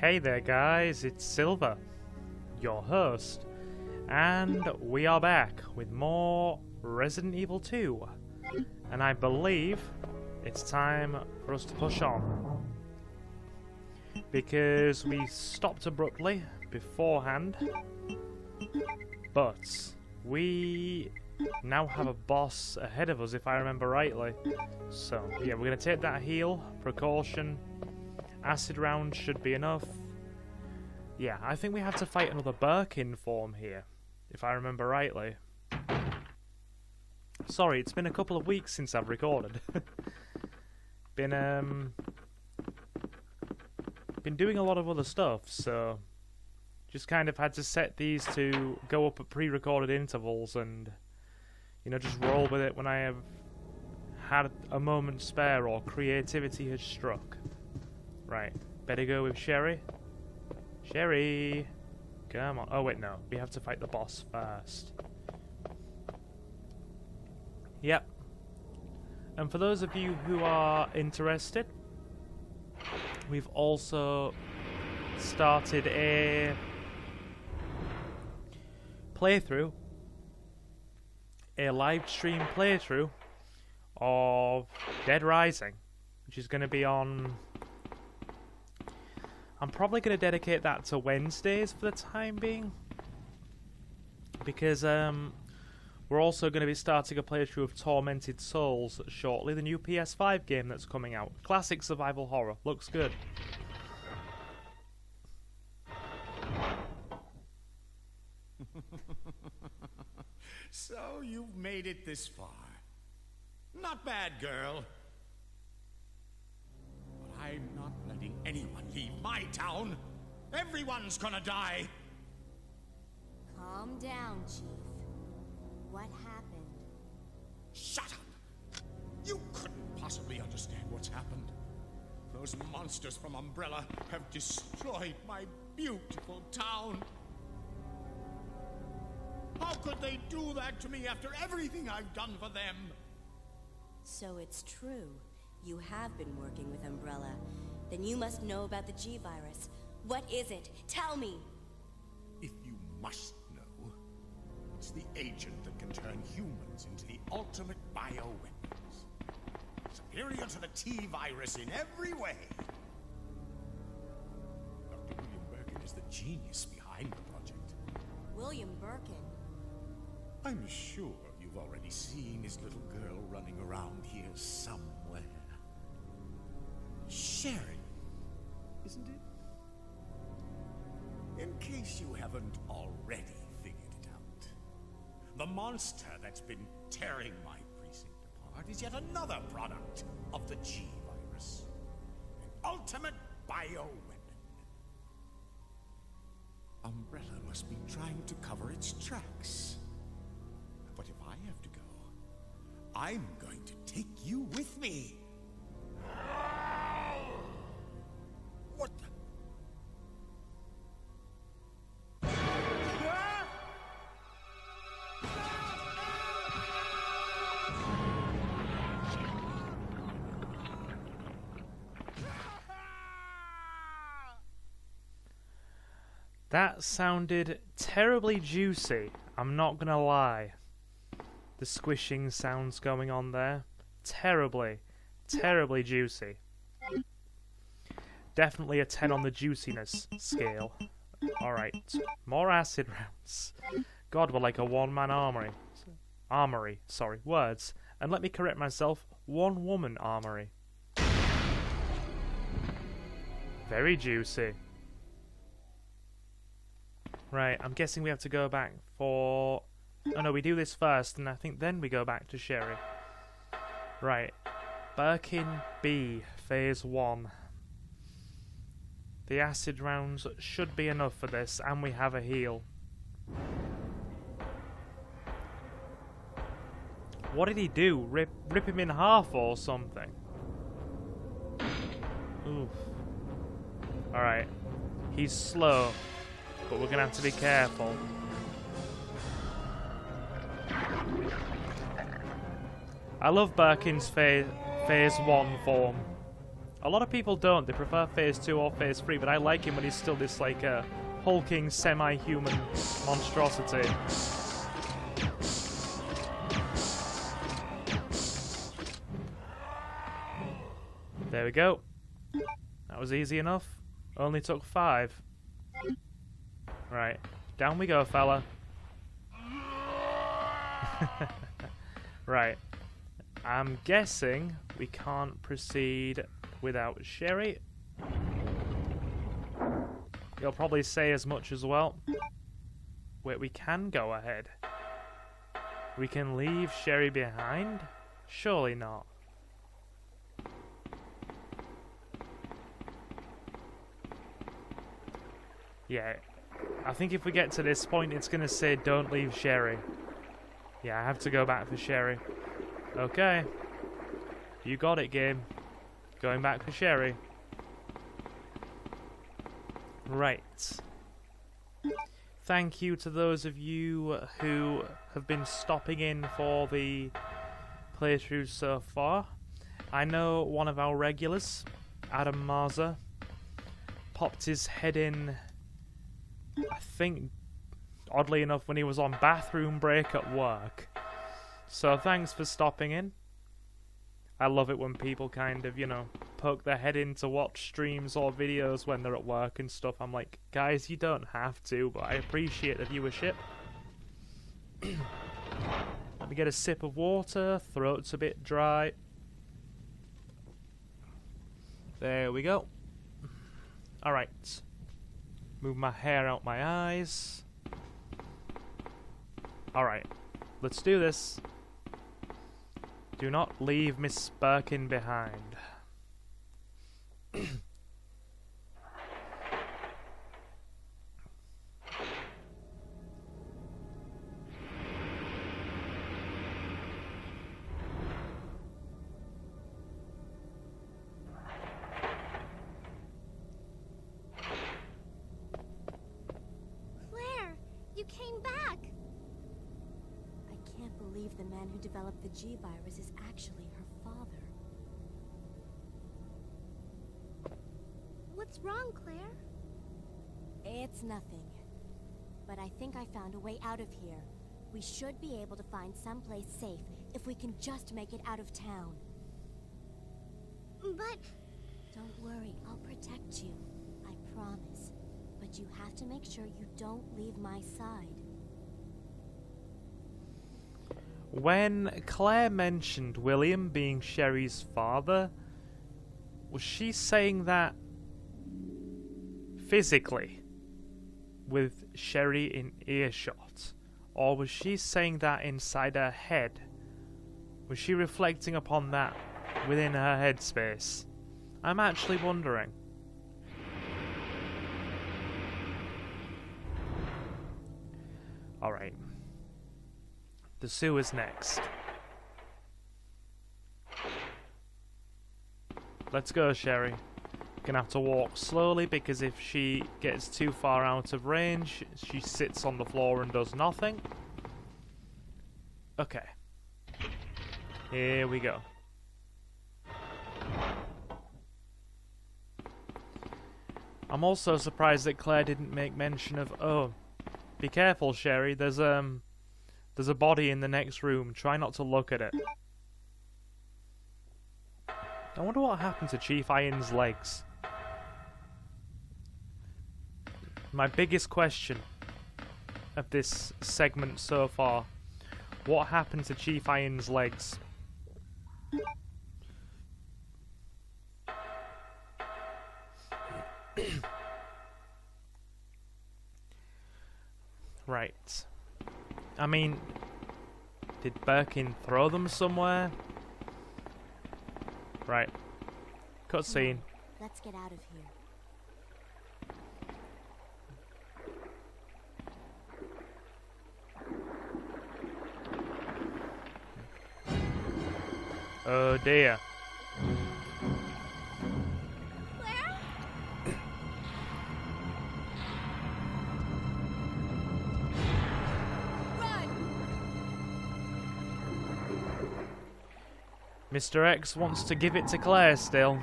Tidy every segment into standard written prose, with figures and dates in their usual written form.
Hey there guys, it's Silver, your host, and we are back with more Resident Evil 2, and I believe it's time for us to push on, because we stopped abruptly beforehand, but we now have a boss ahead of us if I remember rightly. So yeah, we're going to take that heal, precaution, acid round should be enough. Yeah, I think we have to fight another Birkin form here, if I remember rightly. Sorry, it's been a couple of weeks since I've recorded. Been doing a lot of other stuff, so just kind of had to set these to go up at pre-recorded intervals and, you know, just roll with it when I have had a moment spare or creativity has struck. Right, better go with Sherry. Sherry! Come on. Oh wait, no. We have to fight the boss first. Yep. And for those of you who are interested, we've also started a playthrough, a live stream playthrough of Dead Rising, which is going to be on... I'm probably going to dedicate that to Wednesdays for the time being, because we're also going to be starting a playthrough of Tormented Souls shortly, the new PS5 game that's coming out. Classic survival horror. Looks good. So you've made it this far. Not bad, girl. But I'm not letting anyone leave my town. Everyone's gonna die. Calm down, Chief. What happened? Shut up! You couldn't possibly understand what's happened. Those monsters from Umbrella have destroyed my beautiful town. How could they do that to me after everything I've done for them? So it's true. You have been working with Umbrella. Then you must know about the G-Virus. What is it? Tell me! If you must know, it's the agent that can turn humans into the ultimate bioweapons. Superior to the T-Virus in every way. Dr. William Birkin is the genius behind the project. William Birkin? I'm sure you've already seen his little girl running around here somewhere. Sherry, isn't it? In case you haven't already figured it out, the monster that's been tearing my precinct apart is yet another product of the G-Virus. An ultimate bioweapon. Umbrella must be trying to cover its tracks. But if I have to go, I'm going to take you with me. What the? That sounded terribly juicy, I'm not gonna lie. The squishing sounds going on there. Terribly juicy. Definitely a 10 on the juiciness scale. Alright, more acid rounds. God, we're like a one-man armory. Armory, sorry, words. And let me correct myself, one-woman armory. Very juicy. Right, I'm guessing we have to go back for... Oh no, we do this first, and I think then we go back to Sherry. Right. Birkin B, Phase 1. The acid rounds should be enough for this, and we have a heal. What did he do? Rip him in half or something? Oof. Alright. He's slow, but we're gonna have to be careful. I love Birkin's phase 1 form. A lot of people don't. They prefer Phase 2 or Phase 3, but I like him when he's still this, like, hulking, semi-human monstrosity. There we go. That was easy enough. Only took 5. Right. Down we go, fella. Right. I'm guessing we can't proceed without Sherry. You'll probably say as much as well. Wait, we can go ahead. We can leave Sherry behind? Surely not. Yeah, I think if we get to this point, it's going to say don't leave Sherry. Yeah, I have to go back for Sherry. Okay. You got it, game. Going back for Sherry. Right. Thank you to those of you who have been stopping in for the playthrough so far. I know one of our regulars, Adam Marza, popped his head in, I think, oddly enough, when he was on bathroom break at work. So thanks for stopping in. I love it when people kind of, you know, poke their head in to watch streams or videos when they're at work and stuff. I'm like, guys, you don't have to, but I appreciate the viewership. Let me get a sip of water. Throat's a bit dry. There we go. Alright. Move my hair out my eyes. Alright. Let's do this. Do not leave Miss Birkin behind. Claire, you came back! I can't believe the man who developed the G-Virus is actually her father. What's wrong, Claire? It's nothing. But I think I found a way out of here. We should be able to find someplace safe if we can just make it out of town. But... Don't worry, I'll protect you. I promise. But you have to make sure you don't leave my side. When Claire mentioned William being Sherry's father, was she saying that physically, with Sherry in earshot? Or was she saying that inside her head? Was she reflecting upon that within her headspace? I'm actually wondering. Alright. The sewer's next. Let's go, Sherry. Gonna have to walk slowly because if she gets too far out of range, she sits on the floor and does nothing. Okay. Here we go. I'm also surprised that Claire didn't make mention of, oh, be careful, Sherry, there's a body in the next room. Try not to look at it. I wonder what happened to Chief Iron's legs. My biggest question of this segment so far. What happened to Chief Iron's legs? Right. I mean, did Birkin throw them somewhere? Right. Cutscene. Let's get out of here. Oh dear. Claire? Run! Mr. X wants to give it to Claire still.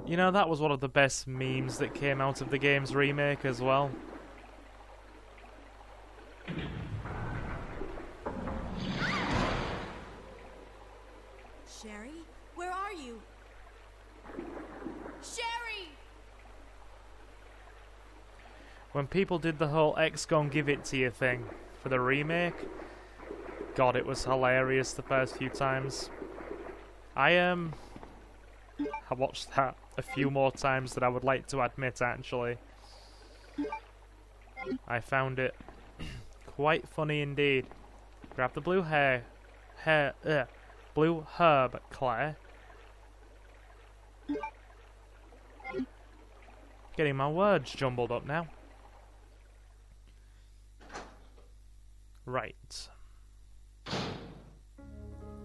You know, that was one of the best memes that came out of the game's remake as well. Sherry? Where are you? Sherry! When people did the whole XCOM give it to you thing for the remake, God, it was hilarious the first few times. I watched that a few more times than I would like to admit, actually. I found it quite funny indeed. Grab the blue blue herb, Claire. Getting my words jumbled up now. Right.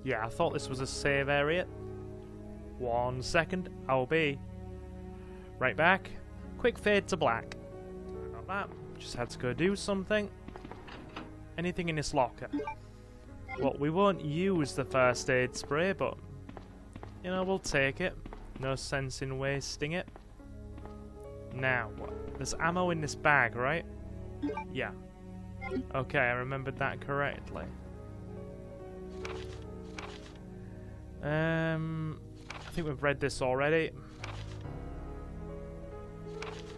Yeah, I thought this was a save area. 1 second, I'll be right back. Quick fade to black. Sorry about that. Just had to go do something. Anything in this locker? Well, we won't use the first aid spray, but you know, we'll take it. No sense in wasting it. Now, there's ammo in this bag, right? Yeah. Okay, I remembered that correctly. I think we've read this already.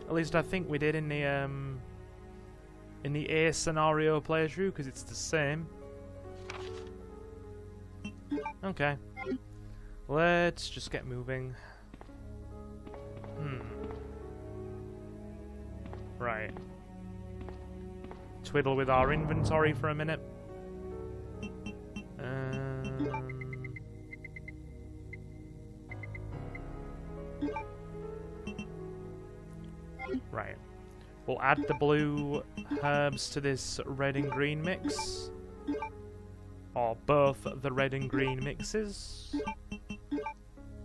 At least I think we did in the A scenario playthrough, because it's the same. Okay. Let's just get moving. Right. Twiddle with our inventory for a minute. Right. We'll add the blue herbs to this red and green mix. Or both the red and green mixes.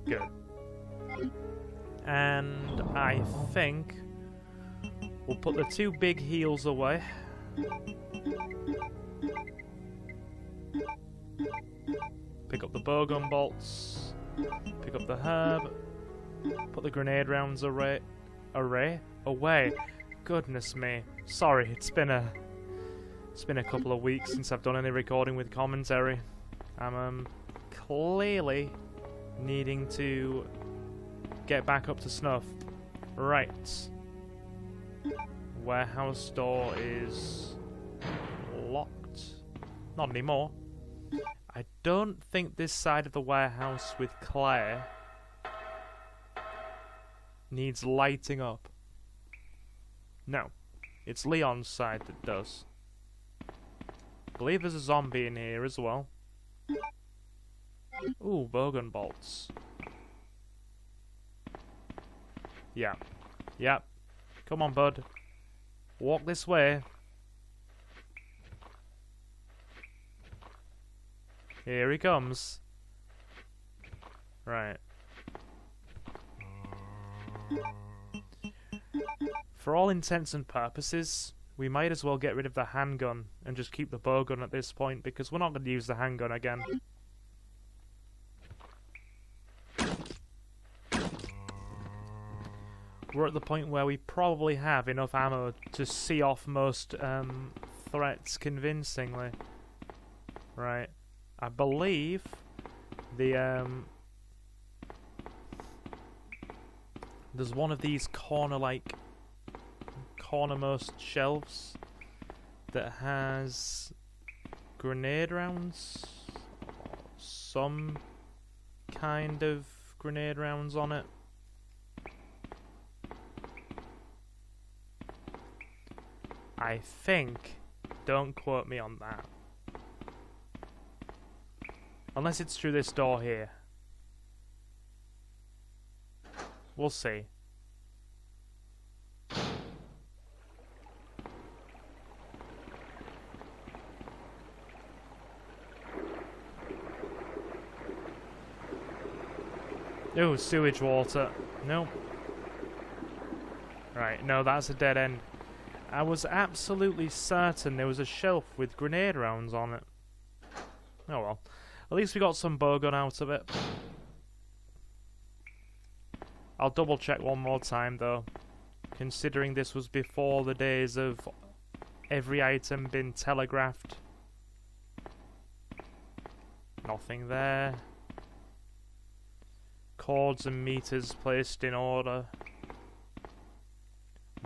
Good. And I think we'll put the 2 big heals away. Pick up the bowgun bolts. Pick up the herb. Put the grenade rounds away. Goodness me. Sorry, it's been a couple of weeks since I've done any recording with commentary. I'm clearly needing to get back up to snuff. Right. Warehouse door is locked. Not anymore. I don't think this side of the warehouse with Claire needs lighting up. No. It's Leon's side that does. I believe there's a zombie in here as well. Ooh, bowgun bolts. Yeah. Yep. Come on, bud. Walk this way. Here he comes. Right. For all intents and purposes, we might as well get rid of the handgun and just keep the bowgun at this point, because we're not going to use the handgun again. We're at the point where we probably have enough ammo to see off most threats convincingly. Right. I believe the there's one of these cornermost shelves that has grenade rounds, or some kind of grenade rounds on it. I think. Don't quote me on that. Unless it's through this door here. We'll see. Ooh, sewage water. Nope. Right, no, that's a dead end. I was absolutely certain there was a shelf with grenade rounds on it. Oh well. At least we got some bowgun out of it. I'll double check one more time though, considering this was before the days of every item being telegraphed. Nothing there. Cords and meters placed in order.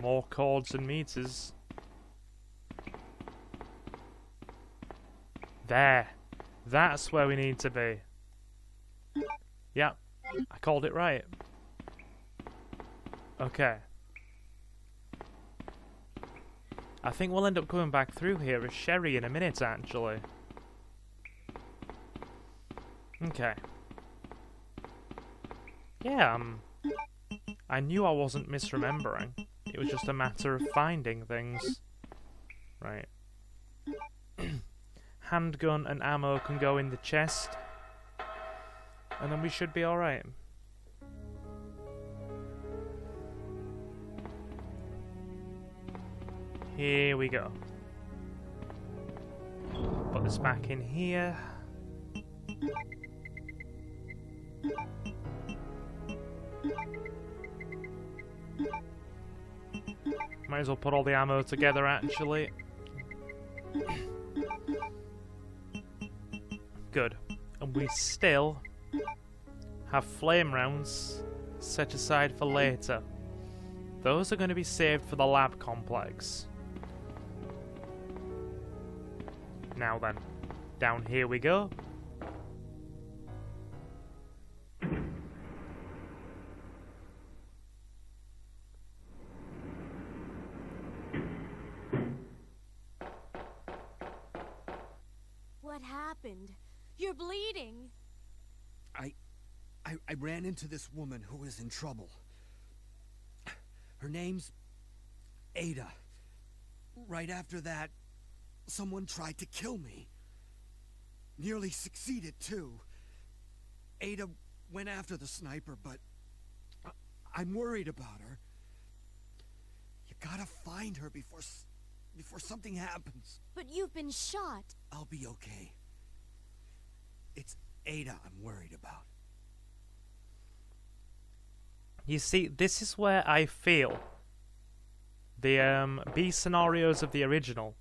More cords and meters. There. That's where we need to be. Yep. I called it right. Okay. I think we'll end up coming back through here as Sherry in a minute, actually. Okay. Yeah, I knew I wasn't misremembering. It was just a matter of finding things. Right. Handgun and ammo can go in the chest. And then we should be alright. Here we go. Put this back in here. Might as well put all the ammo together, actually. Good. And we still have flame rounds set aside for later. Those are going to be saved for the lab complex. Now then, down here we go. What happened? You're bleeding. I ran into this woman who was in trouble. Her name's Ada. Right after that, someone tried to kill me. Nearly succeeded, too. Ada went after the sniper, but I'm worried about her. You gotta find her before something happens. But you've been shot. I'll be okay. It's Ada I'm worried about. You see, this is where I feel the B scenarios of the original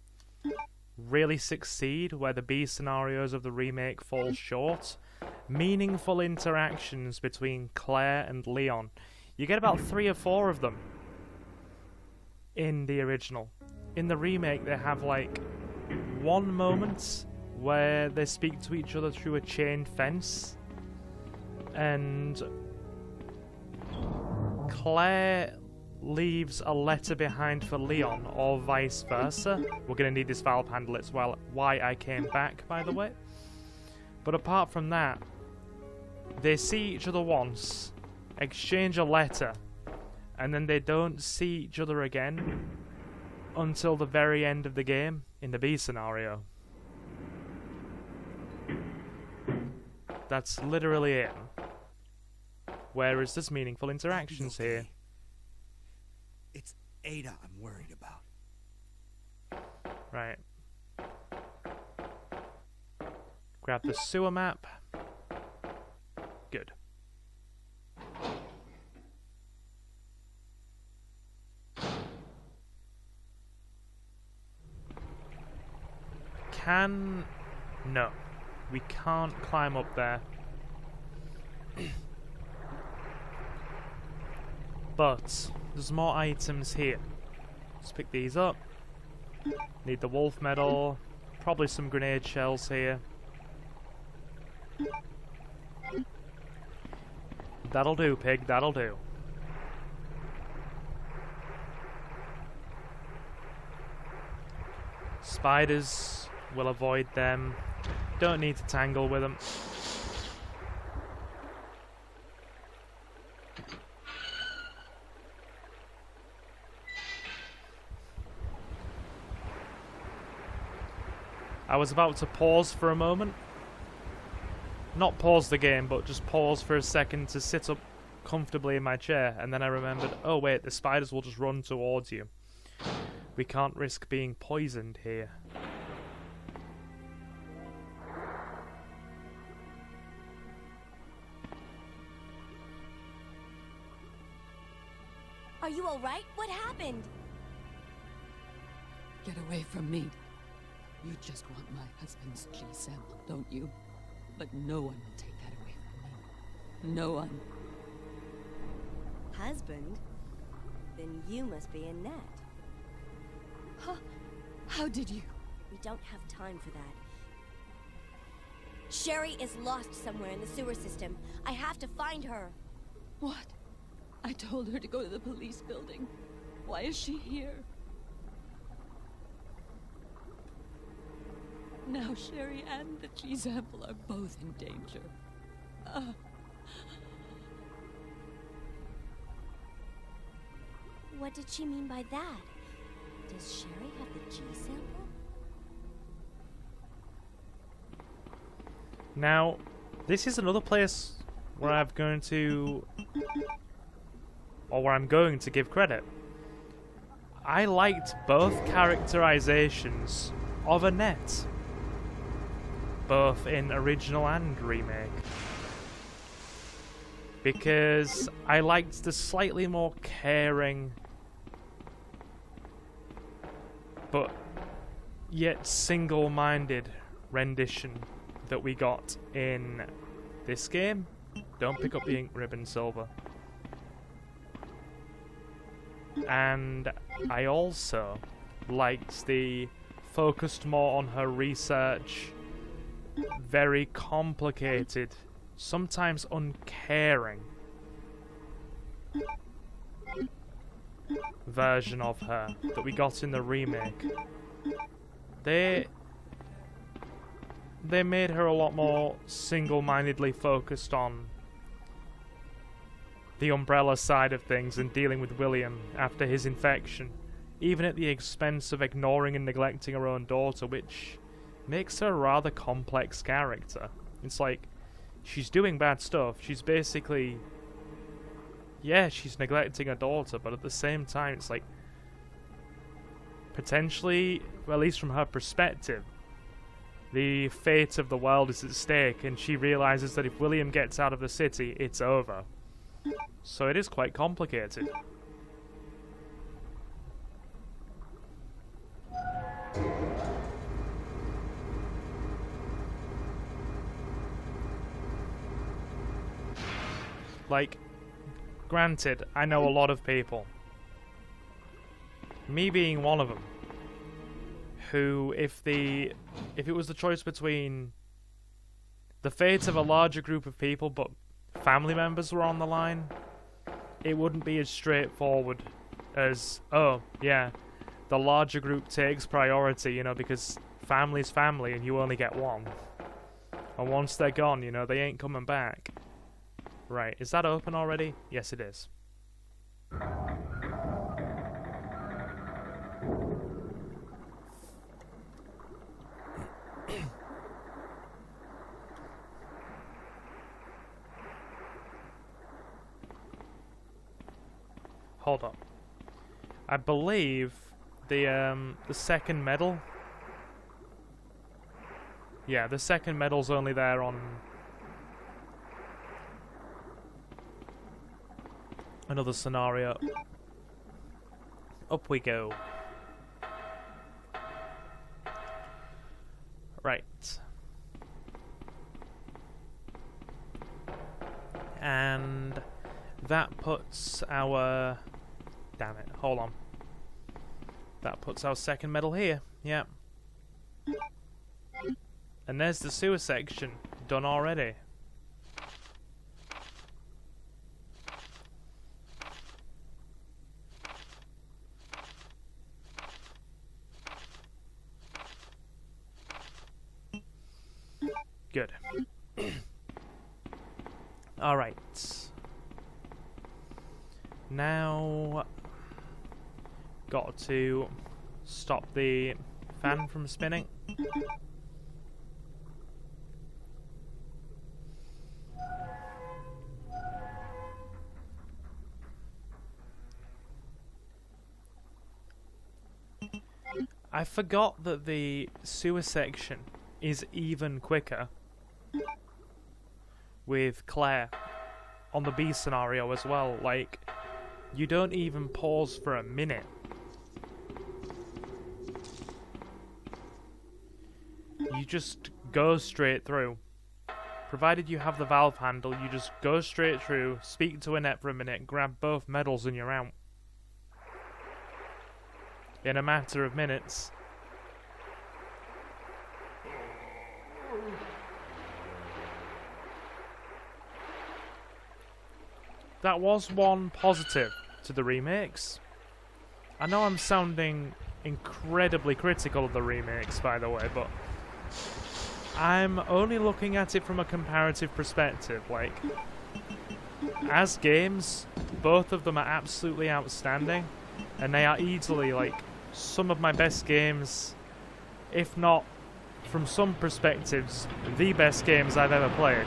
really succeed, where the B scenarios of the remake fall short. Meaningful interactions between Claire and Leon. You get about 3 or 4 of them in the original. In the remake, they have like one moment where they speak to each other through a chain fence, and Claire leaves a letter behind for Leon, or vice versa. We're going to need this valve handle as well. Why I came back, by the way. But apart from that, they see each other once, exchange a letter, and then they don't see each other again until the very end of the game in the B scenario. That's literally it. Whereas there's meaningful interactions here. It's Ada I'm worried about. Right. Grab the sewer map. Good. No. We can't climb up there. But there's more items here. Let's pick these up. Need the wolf medal. Probably some grenade shells here. That'll do, pig. That'll do. Spiders, we'll avoid them. Don't need to tangle with them. I was about to pause for a moment. Not pause the game, but just pause for a second to sit up comfortably in my chair, and then I remembered, oh wait, the spiders will just run towards you. We can't risk being poisoned here. Are you alright? What happened? Get away from me. You just want my husband's G sample, don't you? But no one will take that away from me. No one. Husband? Then you must be Annette. Huh? How did you? We don't have time for that. Sherry is lost somewhere in the sewer system. I have to find her. What? I told her to go to the police building. Why is she here? Now Sherry and the G sample are both in danger. What did she mean by that? Does Sherry have the G sample? Now, this is another place where I'm going to give credit. I liked both characterizations of Annette, both in original and remake, because I liked the slightly more caring but yet single-minded rendition that we got in this game. Don't pick up the ink ribbon, Silver. And I also liked the focused more on her research, very complicated, sometimes uncaring version of her that we got in the remake. They made her a lot more single-mindedly focused on the Umbrella side of things and dealing with William after his infection, even at the expense of ignoring and neglecting her own daughter, which makes her a rather complex character. It's like, she's doing bad stuff, she's basically... yeah, she's neglecting her daughter, but at the same time, it's like... potentially, well, at least from her perspective, the fate of the world is at stake, and she realizes that if William gets out of the city, it's over. So it is quite complicated. Like, granted, I know a lot of people, me being one of them, who, if it was the choice between the fate of a larger group of people, but family members were on the line, it wouldn't be as straightforward as, oh, yeah, the larger group takes priority, you know, because family's family and you only get one. And once they're gone, you know, they ain't coming back. Right, is that open already? Yes, it is. Hold up. I believe the second medal. Yeah, the second medal's only there on another scenario. Up we go. Right. And that puts our... damn it, hold on. That puts our second medal here, yeah. And there's the sewer section, done already. Good. Alright. Now, got to stop the fan from spinning. I forgot that the sewer section is even quicker with Claire on the B scenario as well. Like, You don't even pause for a minute. You just go straight through. Provided you have the valve handle, you just go straight through, speak to Annette for a minute, grab both medals and you're out. In a matter of minutes. That was one positive to the remakes. I know I'm sounding incredibly critical of the remakes, by the way, but I'm only looking at it from a comparative perspective. Like, as games, both of them are absolutely outstanding, and they are easily, like, some of my best games, if not, from some perspectives, the best games I've ever played.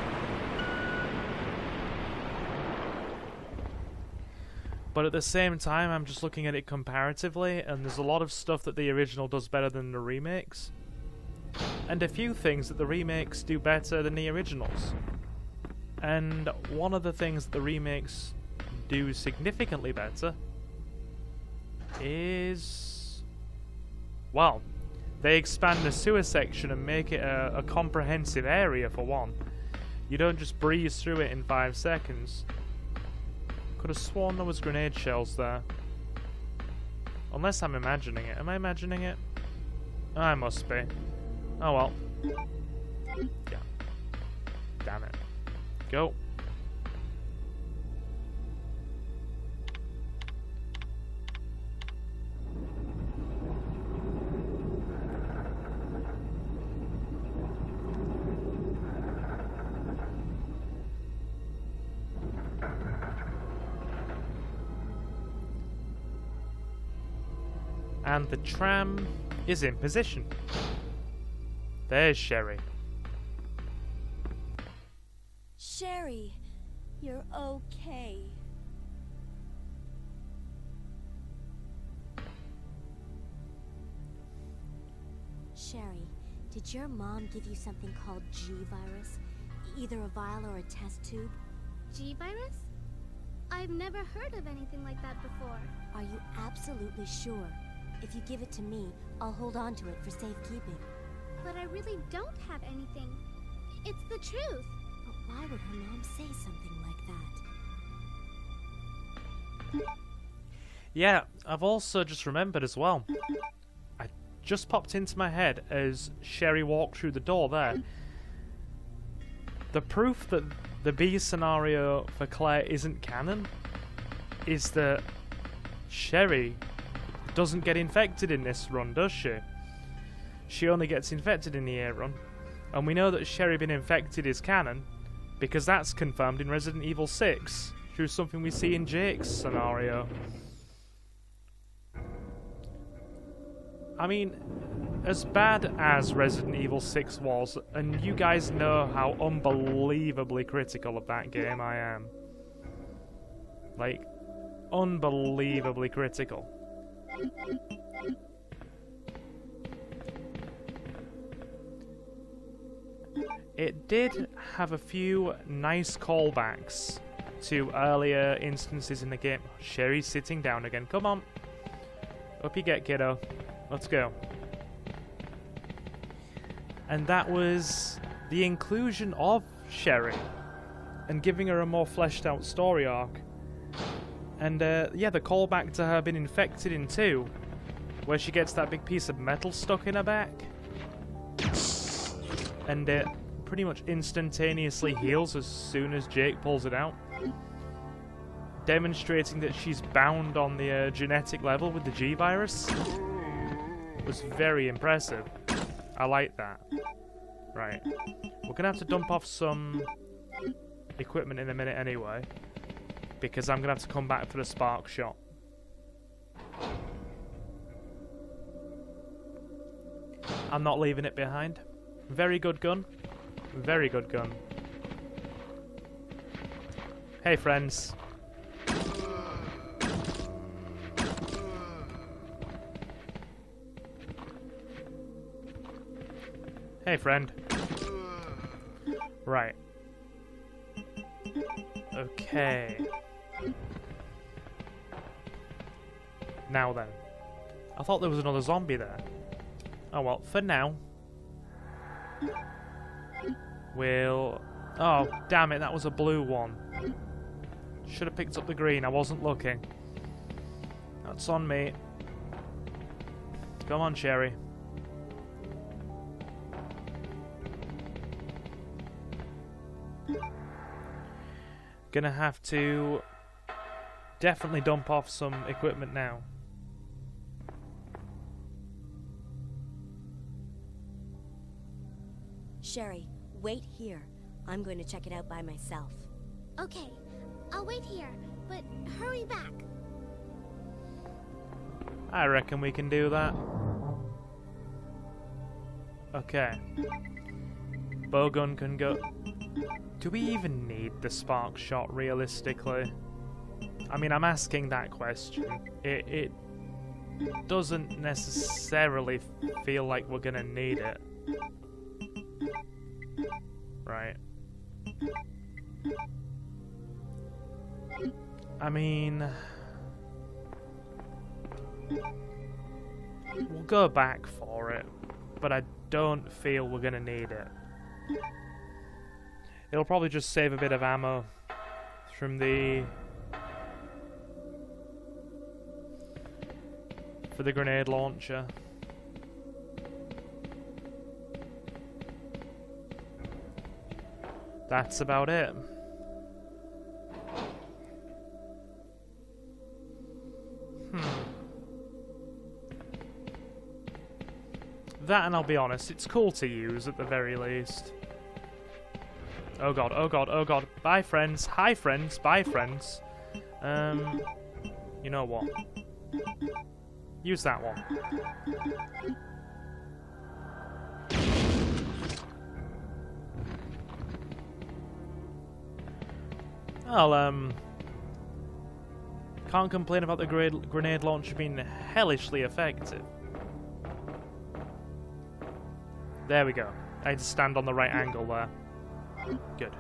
But at the same time, I'm just looking at it comparatively, and there's a lot of stuff that the original does better than the remakes. And a few things that the remakes do better than the originals. And one of the things that the remakes do significantly better is... well, they expand the sewer section and make it a comprehensive area, for one. You don't just breeze through it in 5 seconds. Could have sworn there was grenade shells there. Unless I'm imagining it. Am I imagining it? I must be. Oh well. Yeah. Damn it. Go. And the tram is in position. There's Sherry. Sherry, you're okay. Sherry, did your mom give you something called G-Virus? Either a vial or a test tube? G-Virus? I've never heard of anything like that before. Are you absolutely sure? If you give it to me, I'll hold on to it for safekeeping. But I really don't have anything. It's the truth. But why would her mom say something like that? Yeah, I've also just remembered as well. I just popped into my head as Sherry walked through the door there. The proof that the B scenario for Claire isn't canon is that Sherry doesn't get infected in this run, does she? She only gets infected in the A run. And we know that Sherry being infected is canon because that's confirmed in Resident Evil 6 through something we see in Jake's scenario. I mean, as bad as Resident Evil 6 was, and you guys know how unbelievably critical of that game I am. Like, unbelievably critical. It did have a few nice callbacks to earlier instances in the game. Sherry's sitting down again. Come on. Up you get, kiddo. Let's go. And that was the inclusion of Sherry and giving her a more fleshed out story arc. And yeah, the callback to her being infected in 2, where she gets that big piece of metal stuck in her back. And it pretty much instantaneously heals as soon as Jake pulls it out. Demonstrating that she's bound on the genetic level with the G-Virus. Was very impressive. I like that. Right. We're going to have to dump off some equipment in a minute anyway, because I'm going to have to come back for the spark shot. I'm not leaving it behind. Very good gun. Very good gun. Hey, friends. Hey, friend. Right. Now then. I thought there was another zombie there. Oh well, for now. We'll... Oh, damn it, that was a blue one. Should have picked up the green, I wasn't looking. That's on me. Come on, Sherry. Gonna have to definitely dump off some equipment now. Sherry, wait here. I'm going to check it out by myself. Okay, I'll wait here, but hurry back. I reckon we can do that. Okay. Bowgun can go... Do we even need the spark shot realistically? I mean, I'm asking that question. It doesn't necessarily feel like we're gonna need it. Right. I mean... We'll go back for it, but I don't feel we're gonna need it. It'll probably just save a bit of ammo from the... for the grenade launcher. That's about it. That, and I'll be honest, it's cool to use at the very least. Oh god, oh god, oh god. Bye friends, hi friends, bye friends. You know what? Use that one. Well, can't complain about the grenade launcher being hellishly effective. There we go. I had to stand on the right angle there. Good.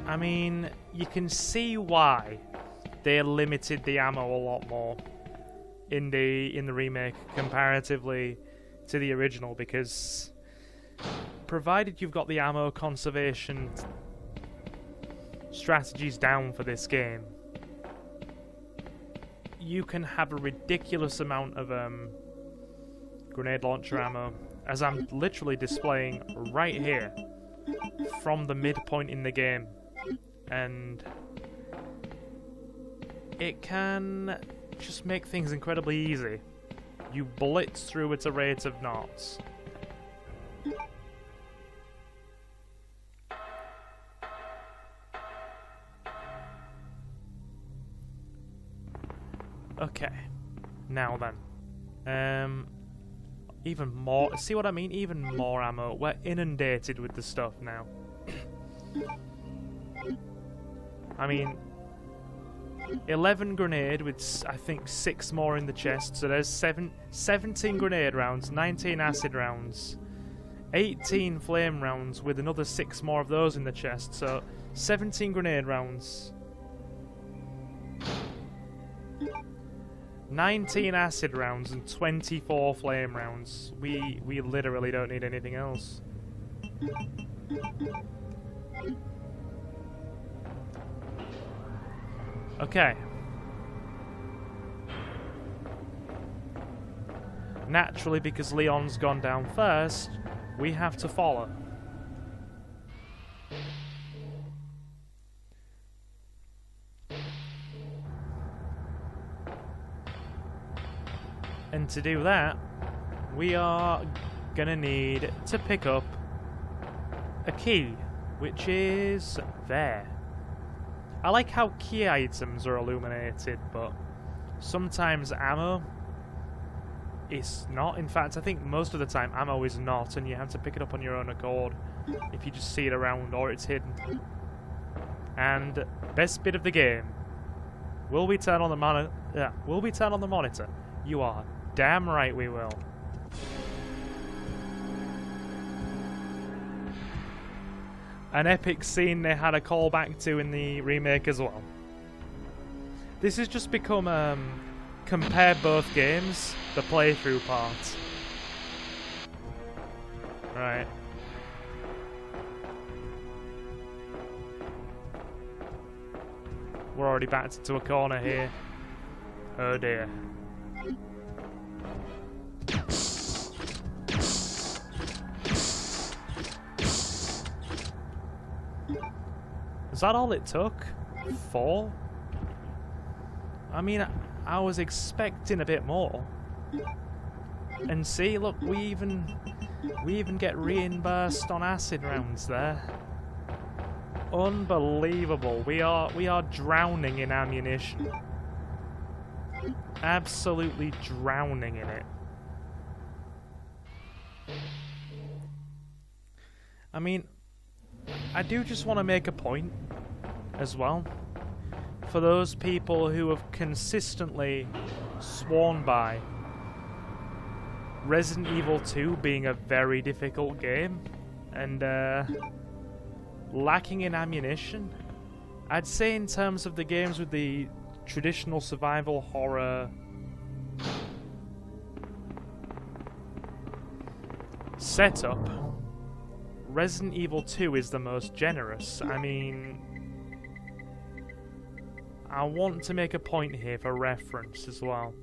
I mean, you can see why they limited the ammo a lot more in the remake comparatively to the original, because provided you've got the ammo conservation strategies down for this game, you can have a ridiculous amount of grenade launcher ammo, as I'm literally displaying right here from the midpoint in the game, and it can just make things incredibly easy. You blitz through at a rate of knots. Okay, now then, even more, see what I mean? Even more ammo. We're inundated with the stuff now. I mean, 11 grenade with, I think, 6 more in the chest, so there's 17 grenade rounds, 19 acid rounds, 18 flame rounds with another 6 more of those in the chest, so 17 grenade rounds, 19 acid rounds and 24 flame rounds. We literally don't need anything else. Okay. Naturally, because Leon's gone down first, we have to follow. And to do that, we are gonna need to pick up a key, which is there. I like how key items are illuminated, but sometimes ammo is not. In fact, I think most of the time ammo is not, and you have to pick it up on your own accord if you just see it around or it's hidden. And best bit of the game. Will we turn on the monitor? Yeah, will we turn on the monitor? You are damn right we will. An epic scene they had a callback to in the remake as well. This has just become compare both games, the playthrough part. Right. We're already backed into a corner here. Oh dear. Is that all it took? 4? I mean, I was expecting a bit more. And see, look, we even get reimbursed on acid rounds there. Unbelievable. We are drowning in ammunition. Absolutely drowning in it. I mean, I do just want to make a point as well. For those people who have consistently sworn by Resident Evil 2 being a very difficult game and lacking in ammunition, I'd say in terms of the games with the traditional survival horror setup, Resident Evil 2 is the most generous. I mean, I want to make a point here for reference as well.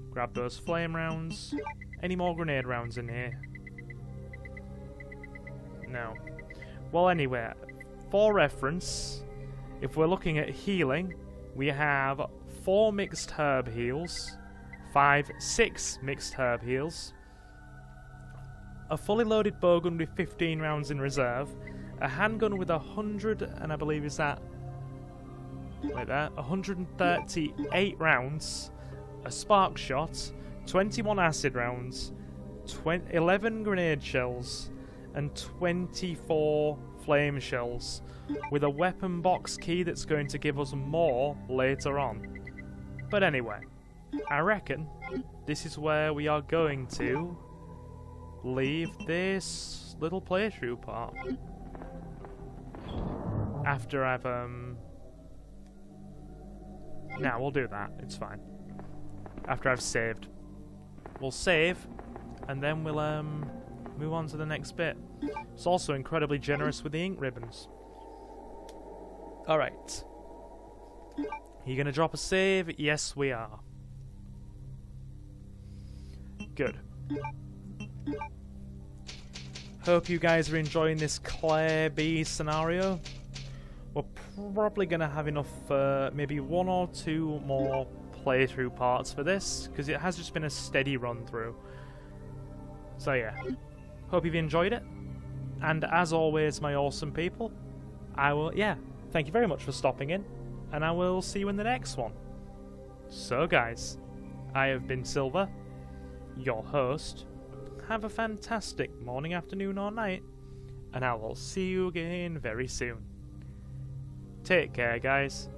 Grab those flame rounds. Any more grenade rounds in here? No. Well, anyway, for reference, if we're looking at healing, we have 4 mixed herb heals, 6 mixed herb heals, a fully loaded bowgun with 15 rounds in reserve, a handgun with 100, and I believe is that, like that, 138 rounds, a spark shot, 21 acid rounds, 11 grenade shells, and 24 flame shells, with a weapon box key that's going to give us more later on. But anyway, I reckon this is where we are going to leave this little playthrough part. After I've Nah, we'll do that, it's fine. After I've saved. We'll save, and then we'll move on to the next bit. It's also incredibly generous with the ink ribbons. Alright. You gonna drop a save? Yes, we are. Good. Hope you guys are enjoying this Claire B scenario. We're probably gonna have enough for maybe 1 or 2 more playthrough parts for this, because it has just been a steady run through. So yeah, hope you've enjoyed it, and as always, my awesome people, thank you very much for stopping in, and I will see you in the next one. So guys, I have been Silver, your host. Have a fantastic morning, afternoon, or night, and I will see you again very soon. Take care, guys.